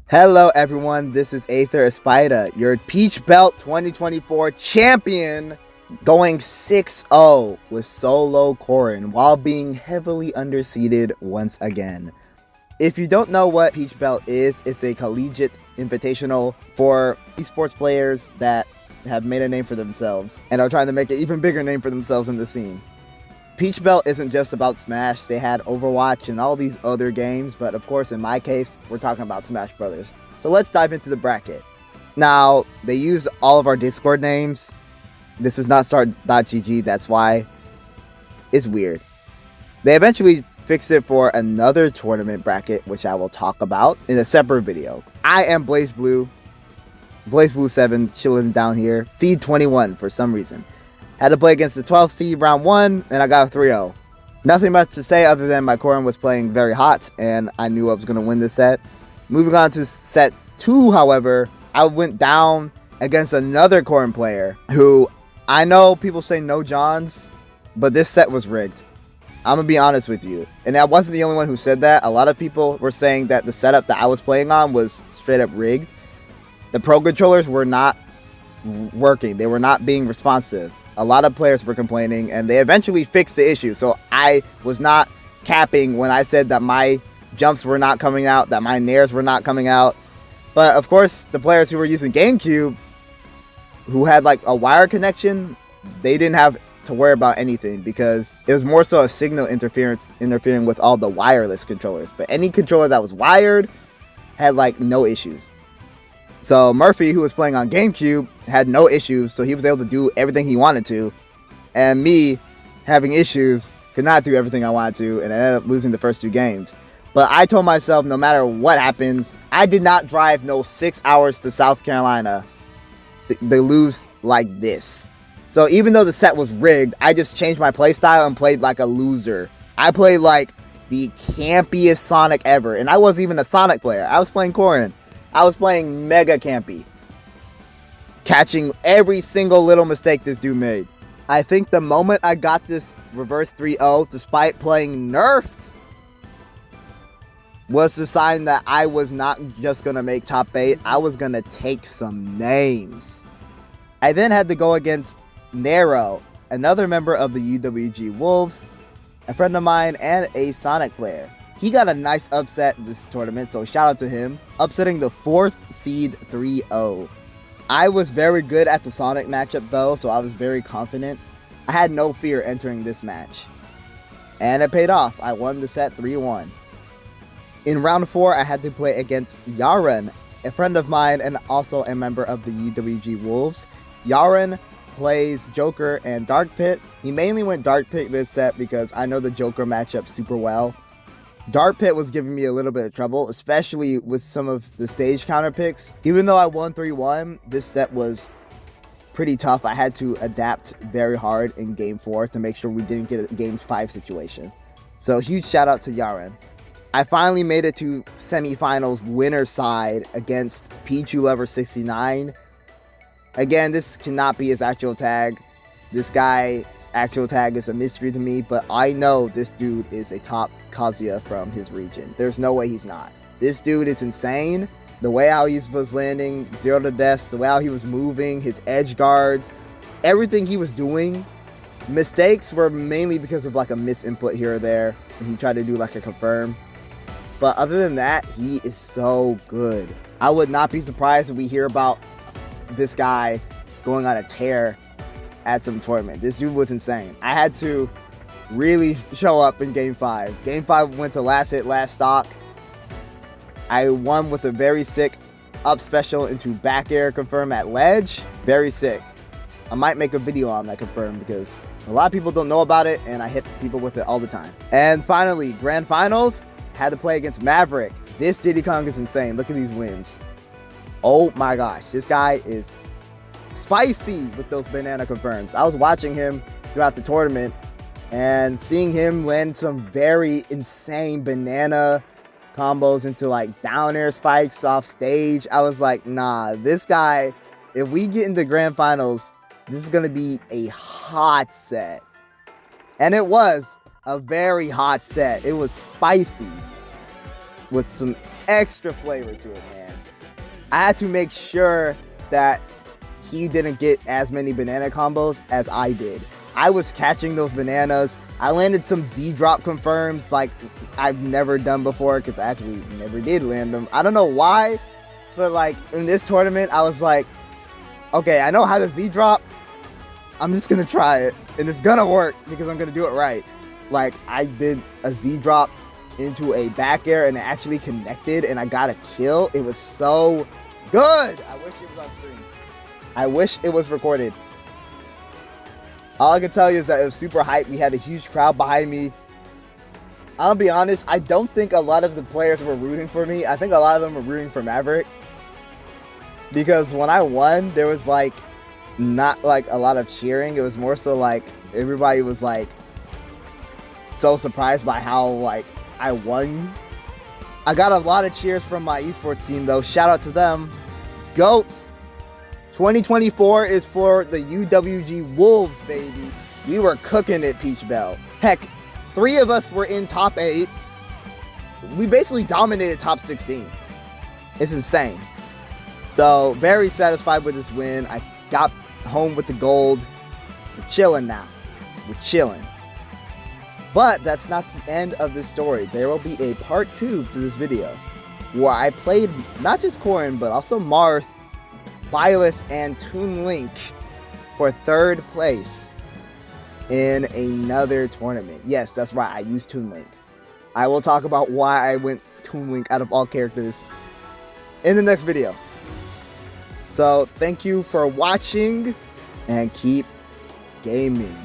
Hello everyone, this is Aether Espida, your Peach Belt 2024 champion, going 6-0 with solo Corrin while being heavily underseeded once again. If you don't know what Peach Belt is, it's a collegiate invitational for esports players that have made a name for themselves and are trying to make an even bigger name for themselves in the scene. Peach Belt isn't just about Smash. They had Overwatch and all these other games, but of course in my case we're talking about Smash Brothers. So let's dive into the bracket. Now they use all of our Discord names. This is not start.gg, that's why it's weird. They eventually fixed it for another tournament bracket, which I will talk about in a separate video. I am BlazBlue 7, chilling down here, seed 21 for some reason. Had to play against the 12th seed round 1, and I got a 3-0. Nothing much to say other than my Corrin was playing very hot, and I knew I was going to win this set. Moving on to set 2, however, I went down against another Corrin player, who I know people say no Johns, but this set was rigged. I'm going to be honest with you. And I wasn't the only one who said that. A lot of people were saying that the setup that I was playing on was straight up rigged. The Pro controllers were not working. They were not being responsive. A lot of players were complaining, and they eventually fixed the issue. So I was not capping when I said that my jumps were not coming out, that my nairs were not coming out. But of course, the players who were using GameCube, who had like a wire connection, they didn't have to worry about anything because it was more so a signal interfering with all the wireless controllers. But any controller that was wired had like no issues. So Murphy, who was playing on GameCube, had no issues, so he was able to do everything he wanted to. And me, having issues, could not do everything I wanted to, and I ended up losing the first 2 games. But I told myself, no matter what happens, I did not drive no 6 hours to South Carolina to lose like this. So even though the set was rigged, I just changed my playstyle and played like a loser. I played like the campiest Sonic ever, and I wasn't even a Sonic player. I was playing Corrin. I was playing mega campy, catching every single little mistake this dude made. I think the moment I got this reverse 3-0, despite playing nerfed, was the sign that I was not just going to make top 8, I was going to take some names. I then had to go against Nero, another member of the UWG Wolves, a friend of mine and a Sonic player. He got a nice upset this tournament, so shout out to him, upsetting the 4th seed 3-0. I was very good at the Sonic matchup though, so I was very confident. I had no fear entering this match. And it paid off. I won the set 3-1. In round 4, I had to play against Yaren, a friend of mine and also a member of the UWG Wolves. Yaren plays Joker and Dark Pit. He mainly went Dark Pit this set because I know the Joker matchup super well. Dark Pit was giving me a little bit of trouble, especially with some of the stage counter picks. Even though I won 3-1, this set was pretty tough. I had to adapt very hard in game 4 to make sure we didn't get a game 5 situation. So huge shout out to Yaren. I finally made it to semifinals winner side against Pichu Lover 69. Again, this cannot be his actual tag. This guy's actual tag is a mystery to me, but I know this dude is a top Kazuya from his region. There's no way he's not. This dude is insane. The way how he was landing 0 to deaths, the way how he was moving, his edge guards, everything he was doing. Mistakes were mainly because of like a misinput here or there. And he tried to do like a confirm. But other than that, he is so good. I would not be surprised if we hear about this guy going on a tear at some tournament. This dude was insane. I had to really show up in game 5. Game 5 went to last hit, last stock. I won with a very sick up special into back air confirm at ledge. Very sick. I might make a video on that confirm because a lot of people don't know about it and I hit people with it all the time. And finally, grand finals, had to play against Maverick. This Diddy Kong is insane. Look at these wins. Oh my gosh, this guy is spicy with those banana confirms. I was watching him throughout the tournament and seeing him land some very insane banana combos into like down air spikes off stage. I was like, nah, this guy, if we get into grand finals, this is going to be a hot set. And it was a very hot set. It was spicy with some extra flavor to it, man. I had to make sure that he didn't get as many banana combos as I did. I was catching those bananas. I landed some Z drop confirms like I've never done before because I actually never did land them. I don't know why, but like in this tournament, I was like, okay, I know how to Z drop. I'm just gonna try it, and it's gonna work because I'm gonna do it right. Like I did a Z drop into a back air and it actually connected and I got a kill. It was so good. I wish it was on screen. I wish it was recorded. All I can tell you is that it was super hype. We had a huge crowd behind me. I'll be honest, I don't think a lot of the players were rooting for me. I think a lot of them were rooting for Maverick. Because when I won, there was like not like a lot of cheering. It was more so like everybody was like so surprised by how like I won. I got a lot of cheers from my esports team though. Shout out to them. GOATs. 2024 is for the UWG Wolves, baby. We were cooking it, Peach Bell. Heck, 3 of us were in top 8. We basically dominated top 16. It's insane. So, very satisfied with this win. I got home with the gold. We're chilling now. We're chilling. But that's not the end of this story. There will be a part 2 to this video where I played not just Corrin, but also Marth, Byleth, and Toon Link for 3rd place in another tournament. Yes, that's right. I used Toon Link. I will talk about why I went Toon Link out of all characters in the next video. So, thank you for watching and keep gaming.